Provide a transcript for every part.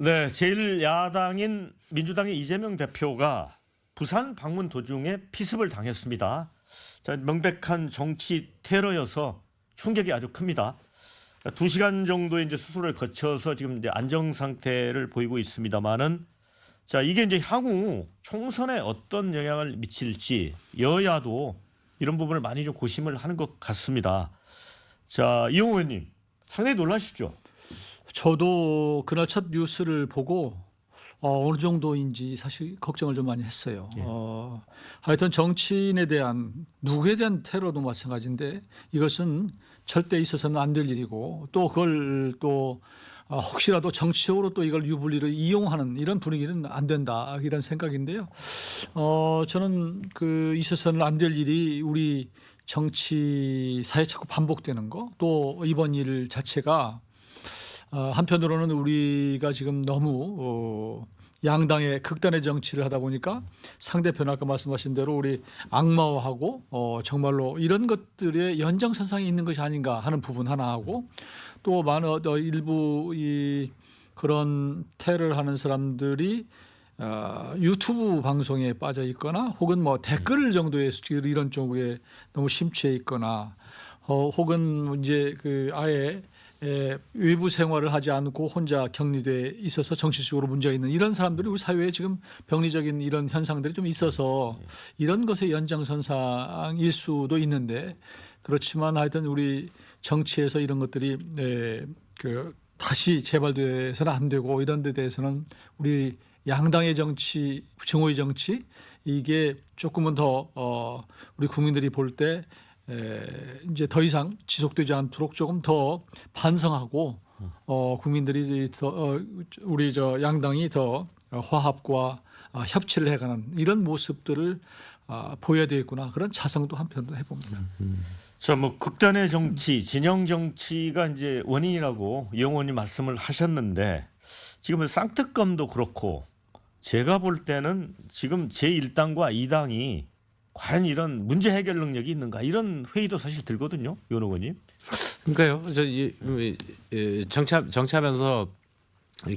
네, 제1야당인 민주당의 이재명 대표가 부산 방문 도중에 피습을 당했습니다. 자, 명백한 정치 테러여서 충격이 아주 큽니다. 2시간 정도의 이제 수술을 거쳐서 지금 이제 안정 상태를 보이고 있습니다만은 자, 이게 이제 향후 총선에 어떤 영향을 미칠지 여야도 이런 부분을 많이 좀 고심을 하는 것 같습니다. 자, 이용호 의원님 상당히 놀라시죠? 저도 그날 첫 뉴스를 보고 어느 정도인지 사실 걱정을 좀 많이 했어요. 예. 하여튼 정치인에 대한 누구에 대한 테러도 마찬가지인데 이것은 절대 있어서는 안 될 일이고 또 그걸 또 혹시라도 정치적으로 또 이걸 유불리로 이용하는 이런 분위기는 안 된다 이런 생각인데요. 저는 그 있어서는 안 될 일이 우리 정치사에 자꾸 반복되는 거 또 이번 일 자체가 한편으로는 우리가 지금 너무 양당의 극단의 정치를 하다 보니까 상대편 아까 말씀하신 대로 우리 악마화하고 정말로 이런 것들의 연장선상에 있는 것이 아닌가 하는 부분 하나하고 또 많은 일부 이 그런 테러를 하는 사람들이 유튜브 방송에 빠져 있거나 혹은 뭐 댓글 정도의 이런 쪽에 너무 심취해 있거나 혹은 이제 그 아예 외부 생활을 하지 않고 혼자 격리돼 있어서 정치적으로 문제가 있는 이런 사람들이 우리 사회에 지금 병리적인 이런 현상들이 좀 있어서 이런 것의 연장선상일 수도 있는데 그렇지만 하여튼 우리 정치에서 이런 것들이 그 다시 재발돼서는 안 되고 이런 데 대해서는 우리 양당의 정치, 증오의 정치 이게 조금은 더 우리 국민들이 볼 때 이제 더 이상 지속되지 않도록 조금 더 반성하고 국민들이 더 우리 저 양당이 더 화합과 협치를 해가는 이런 모습들을 보여야 되겠구나 그런 자성도 한편도 해봅니다. 자, 뭐 극단의 정치, 진영 정치가 이제 원인이라고 이용호 의원님 말씀을 하셨는데 지금 쌍특검도 그렇고 제가 볼 때는 지금 제1당과 2당이 과연 이런 문제 해결 능력이 있는가 이런 회의도 사실 들거든요, 이원 의원님. 그러니까요. 정치하면서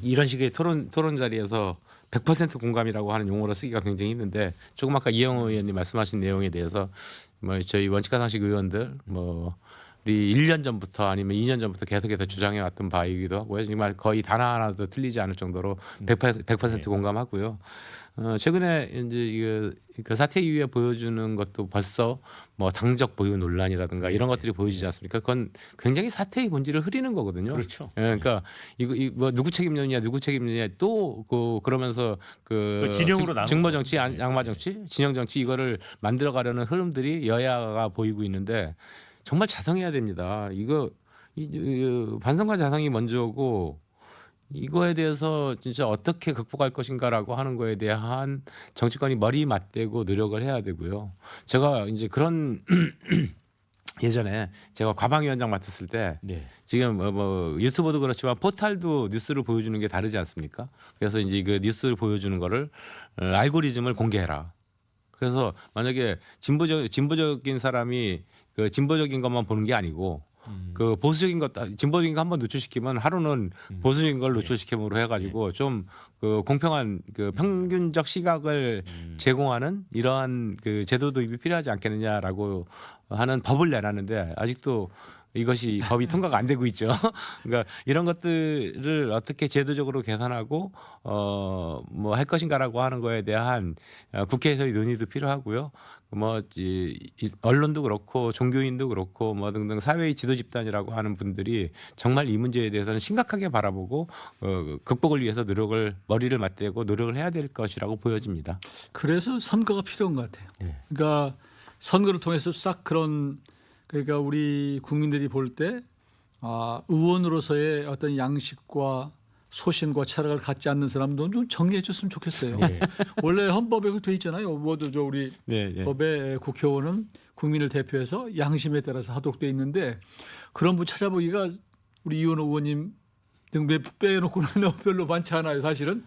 이런 식의 토론 자리에서 100% 공감이라고 하는 용어로 쓰기가 굉장히 힘든데 조금 아까 이영호 의원님 말씀하신 내용에 대해서 뭐 저희 원칙과 상식 의원들 뭐 우리 1년 전부터 아니면 2년 전부터 계속해서 주장해 왔던 바이기도 하고요. 정말 거의 단 하나도 틀리지 않을 정도로 100% 공감하고요. 최근에 이제 그 사태 이후에 보여주는 것도 벌써 뭐 당적 보유 논란이라든가 이런 것들이 보여지지 않습니까? 그건 굉장히 사태의 본질을 흐리는 거거든요. 그렇죠. 예, 그러니까 이거 뭐 누구 책임느냐 또 그러면서 그 진영으로 나눠서. 증거 정치, 양마 정치, 진영 정치 이거를 만들어 가려는 흐름들이 여야가 보이고 있는데 정말 자성해야 됩니다. 이거 반성과 자성이 먼저고 이거에 대해서 진짜 어떻게 극복할 것인가라고 하는 거에 대한 정치권이 머리 맞대고 노력을 해야 되고요. 제가 이제 그런 예전에 제가 과방위원장 맡았을 때 네. 지금 뭐 유튜버도 그렇지만 포탈도 뉴스를 보여주는 게 다르지 않습니까? 그래서 이제 그 뉴스를 보여주는 거를 알고리즘을 공개해라. 그래서 만약에 진보적인 사람이 그 진보적인 것만 보는 게 아니고 그 보수적인 것, 진보적인 거 한번 노출시키면 하루는 보수적인 걸 노출시킴으로 해가지고 좀 그 공평한 그 평균적 시각을 제공하는 이러한 그 제도 도입이 필요하지 않겠느냐라고 하는 법을 내놨는데 아직도 이것이 법이 통과가 안 되고 있죠. 그러니까 이런 것들을 어떻게 제도적으로 개선하고 뭐 할 것인가라고 하는 거에 대한 국회에서의 논의도 필요하고요. 뭐 언론도 그렇고 종교인도 그렇고 뭐 등등 사회의 지도 집단이라고 하는 분들이 정말 이 문제에 대해서는 심각하게 바라보고 극복을 위해서 머리를 맞대고 노력을 해야 될 것이라고 보여집니다. 그래서 선거가 필요한 것 같아요. 그러니까 선거를 통해서 싹 그러니까 우리 국민들이 볼 때 의원으로서의 어떤 양식과 소신과 철학을 갖지 않는 사람도 좀 정리해 줬으면 좋겠어요. 원래 헌법에 돼 있잖아요. 뭐죠 우리 법에 국회의원은 국민을 대표해서 양심에 따라서 하도록 돼 있는데 그런 분 찾아보기가 우리 이원호 의원님 등 빼놓고는 별로 많지 않아요, 사실은.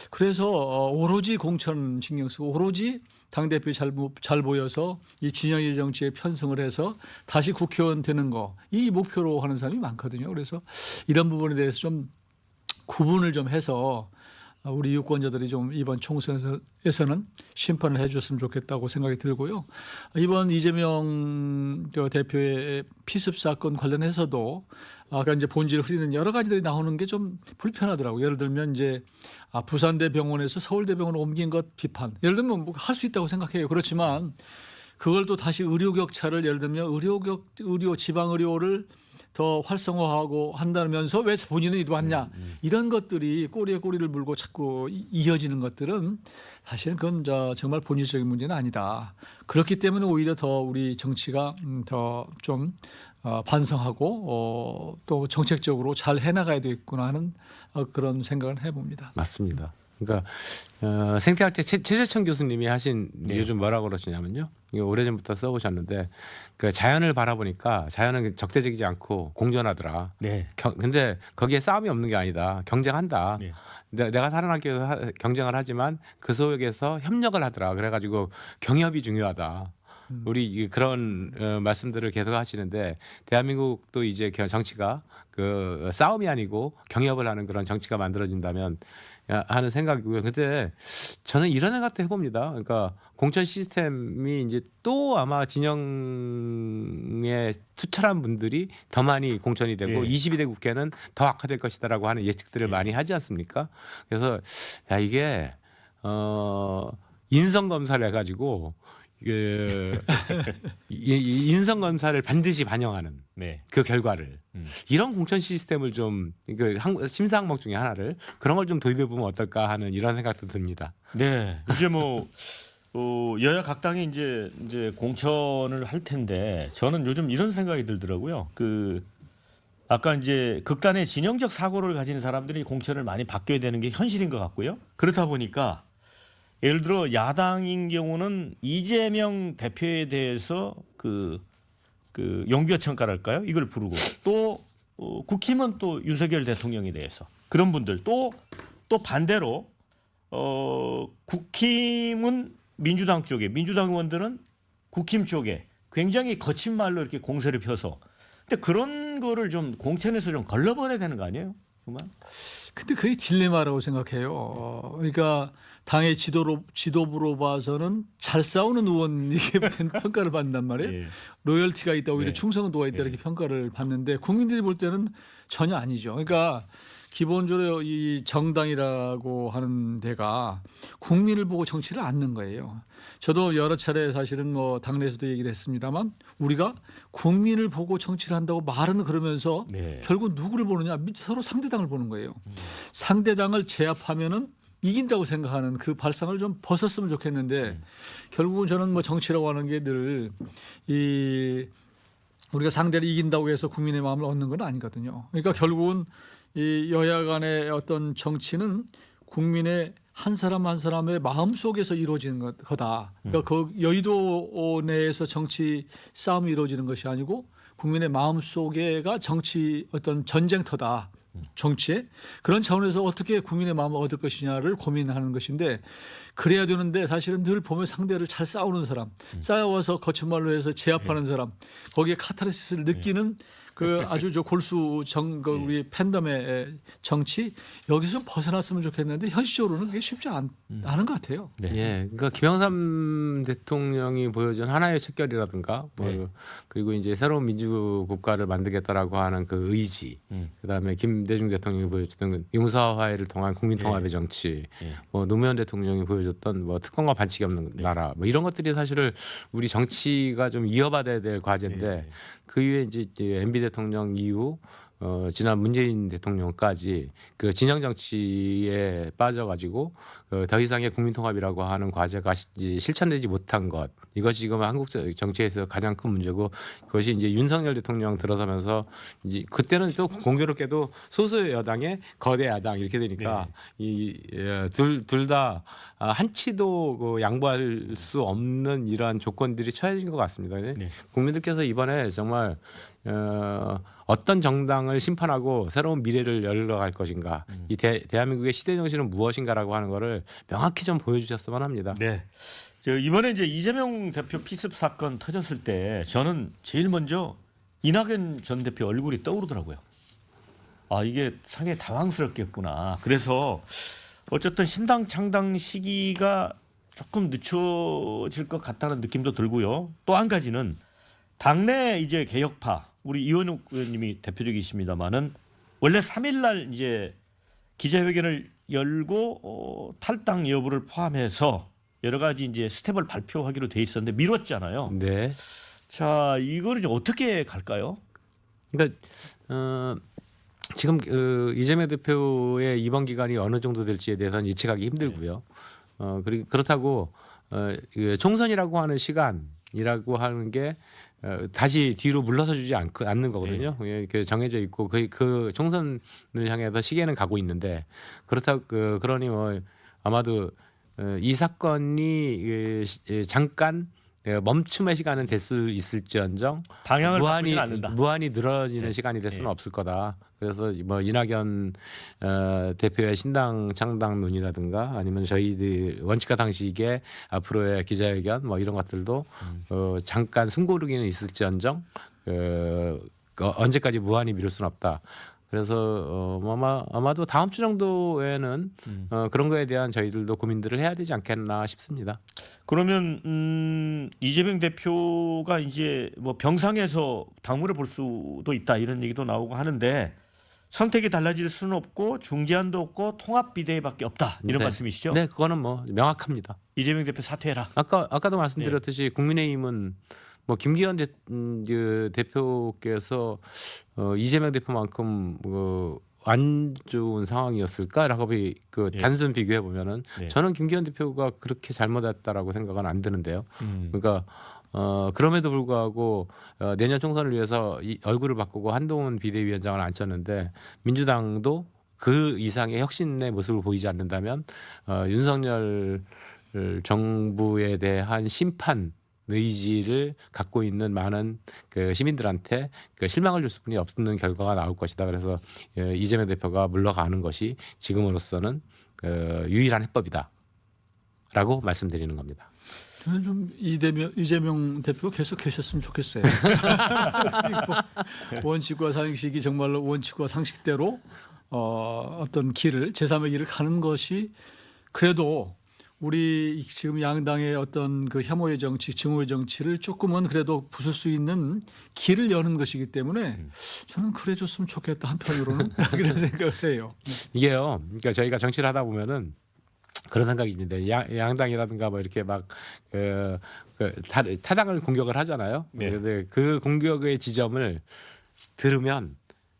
그래서 오로지 공천 신경 쓰고 오로지 당대표 잘 보여서 이 진영의 정치에 편승을 해서 다시 국회의원 되는 거 이 목표로 하는 사람이 많거든요. 그래서 이런 부분에 대해서 좀 구분을 좀 해서 우리 유권자들이 좀 이번 총선에서는 심판을 해줬으면 좋겠다고 생각이 들고요. 이번 이재명 대표의 피습 사건 관련해서도 아까 이제 본질을 흐리는 여러 가지들이 나오는 게 좀 불편하더라고요. 예를 들면 이제 부산대병원에서 서울대병원으로 옮긴 것 비판. 예를 들면 뭐 할 수 있다고 생각해요. 그렇지만 그걸 또 다시 의료 격차를 예를 들면 의료 지방 의료를 더 활성화하고 한다면서 왜 본인은 이리 왔냐 이런 것들이 꼬리에 꼬리를 물고 자꾸 이어지는 것들은 사실은 그건 정말 본질적인 문제는 아니다. 그렇기 때문에 오히려 더 우리 정치가 더 좀 반성하고 또 정책적으로 잘 해나가야 되겠구나 하는 그런 생각을 해봅니다. 맞습니다. 그러니까 생태학자 최재천 교수님이 하신 네. 요즘 뭐라고 그러시냐면요. 이거 오래전부터 써보셨는데 그 자연을 바라보니까 자연은 적대적이지 않고 공존하더라. 네. 근데 거기에 싸움이 없는 게 아니다. 경쟁한다. 네. 내가 살아남기 위해서 경쟁을 하지만 그 속에서 협력을 하더라. 그래가지고 경협이 중요하다. 우리 그런 말씀들을 계속 하시는데 대한민국도 이제 정치가 그 싸움이 아니고 경협을 하는 그런 정치가 만들어진다면 하는 생각이고요. 근데 저는 이런 생각도 해봅니다. 그러니까 공천 시스템이 이제 또 아마 진영에 투철한 분들이 더 많이 공천이 되고 예. 22대 국회는 더 악화될 것이다라고 하는 예측들을 많이 하지 않습니까? 그래서 야 이게 인성 검사를 해가지고 인성 검사를 반드시 반영하는 네. 그 결과를 이런 공천 시스템을 좀 심사 항목 중에 하나를 그런 걸 좀 도입해 보면 어떨까 하는 이런 생각도 듭니다. 네. 이제 뭐 여야 각 당이 이제 공천을 할 텐데 저는 요즘 이런 생각이 들더라고요. 아까 이제 극단의 진영적 사고를 가진 사람들이 공천을 많이 바뀌어야 되는 게 현실인 것 같고요. 그렇다 보니까 예를 들어 야당인 경우는 이재명 대표에 대해서 그 용비어 청가랄까요? 이걸 부르고 또 국힘은 또 윤석열 대통령에 대해서 그런 분들 또 반대로 국힘은 민주당 쪽에 민주당 의원들은 국힘 쪽에 굉장히 거친 말로 이렇게 공세를 펴서 근데 그런 거를 좀 공천에서 좀 걸러버려야 되는 거 아니에요? 정말? 근데 그게 딜레마라고 생각해요. 그러니까 당의 지도부로 봐서는 잘 싸우는 의원에게 평가를 받는단 말이에요. 예. 로열티가 있다, 오히려 네. 충성도가 있다 이렇게 평가를 받는데 국민들이 볼 때는 전혀 아니죠. 그러니까 기본적으로 이 정당이라고 하는 데가 국민을 보고 정치를 않는 거예요. 저도 여러 차례 사실은 뭐 당내에서도 얘기를 했습니다만 우리가 국민을 보고 정치를 한다고 말은 그러면서 네. 결국 누구를 보느냐? 서로 상대당을 보는 거예요. 상대당을 제압하면은 이긴다고 생각하는 그 발상을 좀 벗었으면 좋겠는데 결국은 저는 뭐 정치라고 하는 게 늘 우리가 상대를 이긴다고 해서 국민의 마음을 얻는 건 아니거든요. 그러니까 결국은 이 여야 간의 어떤 정치는 국민의 한 사람 한 사람의 마음 속에서 이루어지는 거다. 그러니까 그 여의도 내에서 정치 싸움이 이루어지는 것이 아니고 국민의 마음 속에가 정치 어떤 전쟁터다. 정치에 그런 차원에서 어떻게 국민의 마음을 얻을 것이냐를 고민하는 것인데 그래야 되는데 사실은 늘 보면 상대를 잘 싸우는 사람, 싸워서 거친 말로 해서 제압하는 사람, 거기에 카타르시스를 느끼는 그 아주 저 골수 우리 팬덤의 정치 여기서 벗어났으면 좋겠는데 현실적으로는 그게 쉽지 않은 것 같아요. 네. 예, 그러니까 김영삼 대통령이 보여준 하나의 척결이라든가, 네. 그리고 이제 새로운 민주 국가를 만들겠다라고 하는 그 의지, 그다음에 김대중 대통령이 보여줬던 그 용사화해를 통한 국민 통합의 정치, 뭐 노무현 대통령이 보여줬던 뭐 특권과 반칙이 없는 나라, 뭐 이런 것들이 사실을 우리 정치가 좀 이어받아야 될 과제인데 그 이후에 이제 MB 대통령 이후 지난 문재인 대통령까지 그 진영 정치에 빠져가지고 더 이상의 국민통합이라고 하는 과제가 실천되지 못한 것, 이것이 지금 한국 정치에서 가장 큰 문제고, 그것이 이제 윤석열 대통령 들어서면서 이제 그때는 또 공교롭게도 소수 여당의 거대 야당 이렇게 되니까 이 둘 다 한치도 그 양보할 수 없는 이러한 조건들이 처해진 것 같습니다. 네. 국민들께서 이번에 정말 어떤 정당을 심판하고 새로운 미래를 열어갈 것인가, 이 대한민국의 시대 정신은 무엇인가라고 하는 것을 명확히 좀 보여주셨으면 합니다. 네. 이번에 이제 이재명 대표 피습 사건 터졌을 때 저는 제일 먼저 이낙연 전 대표 얼굴이 떠오르더라고요. 아 이게 상당히 당황스럽겠구나. 그래서 어쨌든 신당 창당 시기가 조금 늦춰질 것 같다는 느낌도 들고요. 또 한 가지는 당내 이제 개혁파 우리 이원욱 의원님이 대표적이십니다만은 원래 3일날 이제 기자회견을 열고 탈당 여부를 포함해서 여러 가지 이제 스텝을 발표하기로 돼 있었는데 미뤘잖아요. 네. 자 이거를 이제 어떻게 갈까요? 그러니까 지금 이재명 대표의 이번 기간이 어느 정도 될지에 대해서는 예측하기 힘들고요. 그리고 그렇다고 그 총선이라고 하는 시간이라고 하는 게 다시 뒤로 물러서 주지 않는 거거든요. 이렇게 정해져 있고 그 총선을 향해서 시계는 가고 있는데 그렇다고 그러니 뭐 아마도 이 사건이 잠깐 멈춤의 시간은 될 수 있을지언정 방향을 바꾸지는 않는다. 무한히 늘어지는 네. 시간이 될 수는 네. 없을 거다. 그래서 뭐 이낙연 대표의 신당 창당 논의라든가 아니면 저희들 원칙과 상식의 앞으로의 기자회견 뭐 이런 것들도 잠깐 숨고르기는 있을지언정 언제까지 무한히 미룰 수는 없다. 그래서 아마도 다음 주 정도에는 그런 거에 대한 저희들도 고민들을 해야 되지 않겠나 싶습니다. 그러면 이재명 대표가 이제 뭐 병상에서 당무를 볼 수도 있다 이런 얘기도 나오고 하는데 선택이 달라질 수는 없고 중재안도 없고 통합 비대위밖에 없다 이런 네. 말씀이시죠? 네, 그거는 뭐 명확합니다. 이재명 대표 사퇴해라. 아까도 말씀드렸듯이 국민의힘은 뭐 김기현 대표께서 이재명 대표만큼 안 좋은 상황이었을까라고 그 예. 단순 비교해 보면은 네. 저는 김기현 대표가 그렇게 잘못했다라고 생각은 안 드는데요. 그러니까 그럼에도 불구하고 내년 총선을 위해서 이 얼굴을 바꾸고 한동훈 비대위원장을 앉혔는데 민주당도 그 이상의 혁신의 모습을 보이지 않는다면 윤석열 정부에 대한 심판 의지를 갖고 있는 많은 그 시민들한테 그 실망을 줄 수뿐이 없는 결과가 나올 것이다. 그래서 이재명 대표가 물러가는 것이 지금으로서는 유일한 해법이다라고 말씀드리는 겁니다. 저는 좀 이재명 대표가 계속 계셨으면 좋겠어요. 그리고 원칙과 상식이 정말로 원칙과 상식대로 어떤 길을 제3의 길을 가는 것이 그래도 우리 지금 양당의 어떤 그 혐오의 정치, 증오의 정치를 조금은 그래도 부술 수 있는 길을 여는 것이기 때문에 저는 그래 줬으면 좋겠다 한편으로는 그런 생각을 해요. 이게요. 그러니까 저희가 정치를 하다 보면은 그런 생각입니다. 양당이라든가 뭐 이렇게 막 타당을 공격을 하잖아요. 네. 근데 그 공격의 지점을 들으면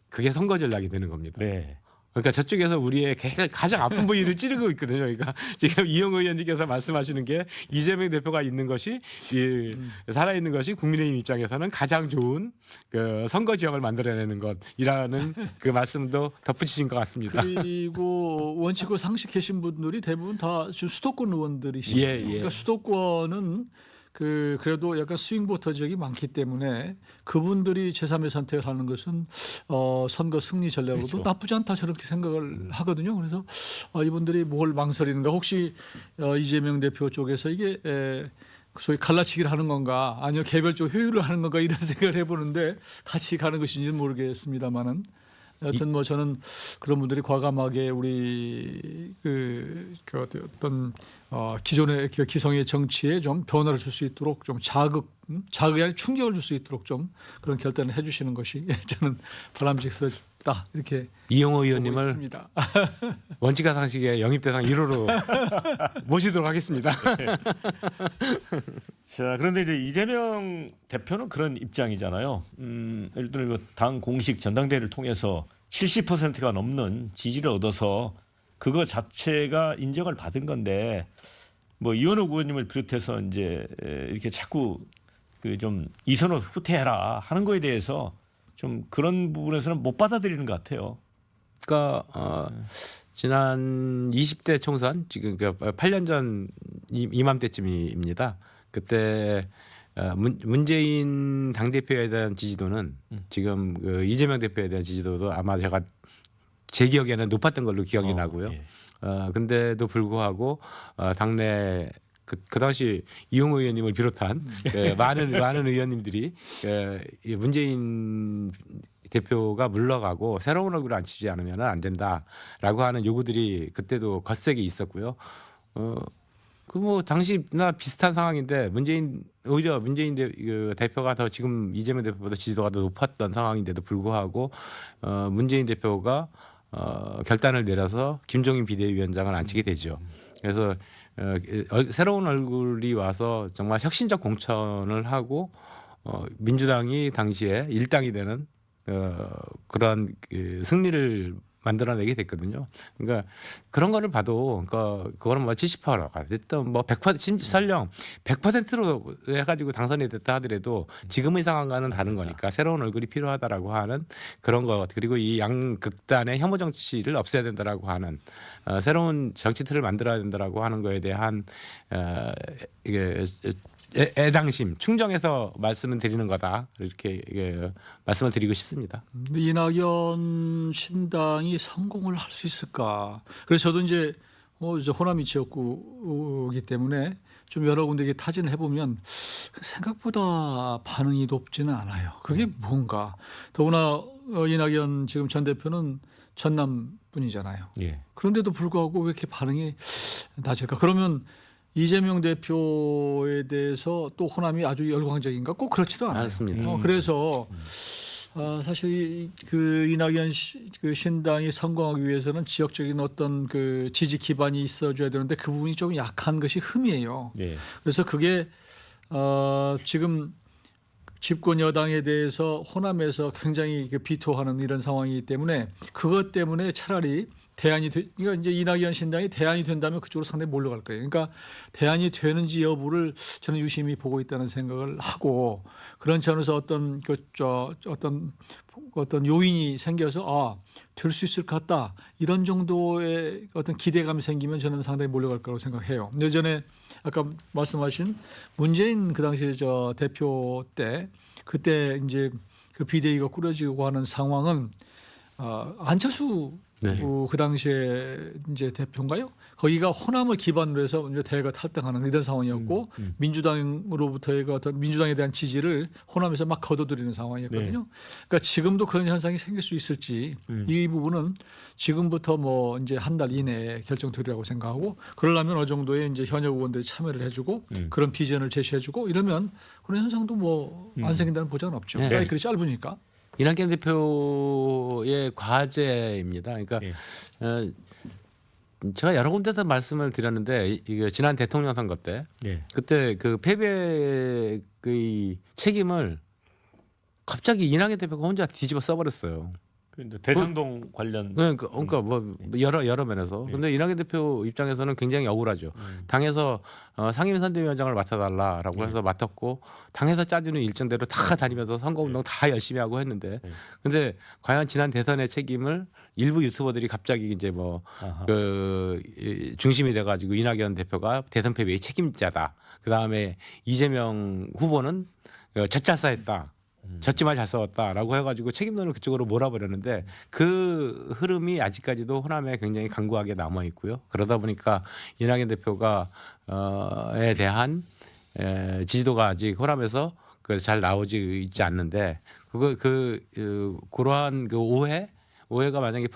그게 선거 전략이 되는 겁니다. 네. 그러니까 저쪽에서 우리의 가장 아픈 부위를 찌르고 있거든요. 그러니까 지금 이용호 의원님께서 말씀하시는 게 이재명 대표가 있는 것이 살아 있는 것이 국민의힘 입장에서는 가장 좋은 그 선거 지형을 만들어내는 것이라는 그 말씀도 덧붙이신 것 같습니다. 그리고 원칙과 상식 계신 분들이 대부분 다 지금 수도권 의원들이시죠. 예, 예. 그러니까 수도권은 그래도 약간 스윙 보터 지역이 많기 때문에 그분들이 제3의 선택을 하는 것은 선거 승리 전략으로도 그렇죠. 나쁘지 않다 저렇게 생각을 하거든요. 그래서 이분들이 뭘 망설이는가 혹시 이재명 대표 쪽에서 이게 소위 갈라치기를 하는 건가 아니면 개별적 회유를 하는 건가 이런 생각을 해보는데 같이 가는 것인지는 모르겠습니다만은 여튼 뭐 저는 그런 분들이 과감하게 우리 그 어떤 기존의 기성의 정치에 좀 변화를 줄 수 있도록 좀 자극이 아니라 충격을 줄 수 있도록 좀 그런 결단을 해주시는 것이 저는 바람직스럽다 이렇게 이용호 보고 의원님을 있습니다. 원칙과 상식의 영입대상 1호로 모시도록 하겠습니다. 자 그런데 이제 이재명 대표는 그런 입장이잖아요. 예를 들어 당 공식 전당대회를 통해서 70%가 넘는 지지를 얻어서 그거 자체가 인정을 받은 건데 뭐 이원욱 의원님을 비롯해서 이제 이렇게 자꾸 그 좀 이선호 후퇴해라 하는 거에 대해서 좀 그런 부분에서는 못 받아들이는 것 같아요. 그러니까 지난 20대 총선 지금 8년 전 이맘때쯤입니다. 그때 문재인 당대표에 대한 지지도는 지금 그 이재명 대표에 대한 지지도도 아마 제 기억에는 높았던 걸로 기억이 나고요. 예. 근데도 불구하고 당내 그 당시 이용호 의원님을 비롯한 많은 의원님들이 이 문재인 대표가 물러가고 새로운 얼굴을 앉히지 않으면 안 된다라고 하는 요구들이 그때도 거세게 있었고요. 그 뭐 당시나 비슷한 상황인데 오히려 문재인 대표가 더 지금 이재명 대표보다 지지도가 더 높았던 상황인데도 불구하고 문재인 대표가 결단을 내려서 김종인 비대위원장을 앉히게 되죠. 그래서 새로운 얼굴이 와서 정말 혁신적 공천을 하고 민주당이 당시에 일당이 되는 그런 승리를 만들어내게 됐거든요. 그러니까 그런 거를 봐도 그거는 뭐 70%가 됐든 뭐 100% 설령 100%로 해가지고 당선이 됐다 하더라도 지금의 상황과는 다른 거니까 새로운 얼굴이 필요하다라고 하는 그런 것, 그리고 이 양극단의 혐오 정치를 없애야 된다라고 하는 새로운 정치 틀을 만들어야 된다라고 하는 거에 대한 이게 애당심, 충정해서 말씀을 드리는 거다, 이렇게 말씀을 드리고 싶습니다. 이낙연 신당이 성공을 할 수 있을까? 그래서 저도 이제 호남이 지역구이기 때문에 좀 여러 군데 타진을 해보면 생각보다 반응이 높지는 않아요. 그게 뭔가? 더구나 이낙연 지금 전 대표는 전남 분이잖아요. 예. 그런데도 불구하고 왜 이렇게 반응이 낮을까? 그러면 이재명 대표에 대해서 또 호남이 아주 열광적인가? 꼭 그렇지도 않아요. 않습니다. 그래서 사실 그 이낙연 그 신당이 성공하기 위해서는 지역적인 어떤 그 지지 기반이 있어줘야 되는데 그 부분이 좀 약한 것이 흠이에요. 예. 그래서 그게 지금 집권 여당에 대해서 호남에서 굉장히 비토하는 이런 상황이기 때문에 그것 때문에 차라리 그러니까 이제 이낙연 신당이 대안이 된다면 그쪽으로 상당히 몰려갈 거예요. 그러니까 대안이 되는지 여부를 저는 유심히 보고 있다는 생각을 하고, 그런 차원에서 어떤 요인이 생겨서 될 수 있을 것 같다, 이런 정도의 어떤 기대감이 생기면 저는 상당히 몰려갈 거라고 생각해요. 예전에 아까 말씀하신 문재인 그 당시 대표 때 그때 이제 그 비대위가 꾸려지고 하는 상황은 안철수 네. 그 당시에 이제 대표인가요? 거기가 호남을 기반으로 해서 이제 대가 탈당하는 이런 상황이었고 민주당으로부터의 그 어떤 민주당에 대한 지지를 호남에서 막 거둬들이는 상황이었거든요. 그러니까 지금도 그런 현상이 생길 수 있을지 이 부분은 지금부터 뭐 이제 한 달 이내에 결정되리라고 생각하고, 그러려면 어느 정도의 이제 현역 의원들이 참여를 해주고 그런 비전을 제시해주고 이러면 그런 현상도 뭐 안 생긴다는 보장은 없죠. 네. 시간이 그리 짧으니까. 이낙연 대표의 과제입니다. 그러니까 예. 제가 여러 군데서 말씀을 드렸는데 이게 지난 대통령 선거 때 예. 그때 그 패배의 책임을 갑자기 이낙연 대표가 혼자 뒤집어 써버렸어요. 근데 대장동 관련 그러니까 뭐 여러 면에서. 근데 이낙연 대표 입장에서는 굉장히 억울하죠. 당에서 상임선대위원장을 맡아달라라고 해서 맡았고, 당에서 짜주는 일정대로 다 다니면서 선거운동 다 열심히 하고 했는데, 근데 과연 지난 대선의 책임을 일부 유튜버들이 갑자기 이제 중심이 돼가지고 이낙연 대표가 대선 패배의 책임자다. 그 다음에 이재명 후보는 젖잘싸했다. 젖지말 잘 싸웠다라고 해가지고 책임론을 그쪽으로 몰아버렸는데, 그 흐름이 아직까지도 호남에 굉장히 강고하게 남아 있고요. 그러다 보니까 이낙연 대표가 에 대한 지지도가 아직 호남에서 잘 나오지 있지 않는데, 그러한 그 오해가 만약에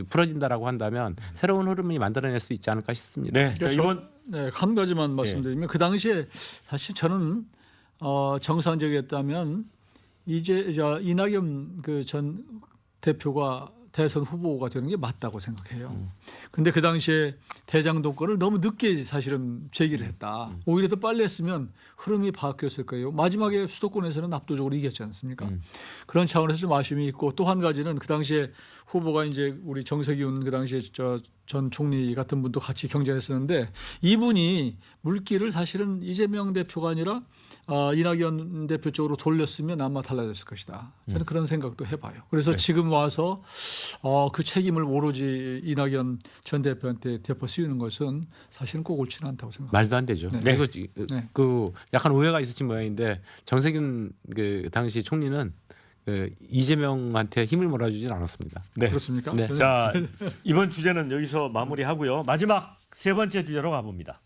풀어진다라고 한다면 새로운 흐름이 만들어낼 수 있지 않을까 싶습니다. 네. 자, 이번 한 가지만 말씀드리면 그 당시에 사실 저는 정상적이었다면 이제 이낙연 그 전 대표가 대선 후보가 되는 게 맞다고 생각해요. 근데 그 당시에 대장동권을 너무 늦게 사실은 제기를 했다. 오히려 더 빨리 했으면 흐름이 바뀌었을 거예요. 마지막에 수도권에서는 압도적으로 이겼지 않습니까? 그런 차원에서 좀 아쉬움이 있고, 또 한 가지는 그 당시에 후보가 이제 우리 정세균 그 당시에 전 총리 같은 분도 같이 경쟁했었는데, 이분이 물기를 사실은 이재명 대표가 아니라 이낙연 대표 쪽으로 돌렸으면 아마 달라졌을 것이다. 저는 그런 생각도 해봐요. 그래서 지금 와서 그 책임을 오로지 이낙연 전 대표한테 대표 씌우는 것은 사실은 꼭 옳지는 않다고 생각합니다. 말도 안 되죠. 네. 그리고 약간 오해가 있으신 모양인데, 정세균 그 당시 총리는 이재명한테 힘을 몰아주진 않았습니다. 네. 그렇습니까? 네. 자, 이번 주제는 여기서 마무리하고요. 마지막 세 번째 주제로 가봅니다.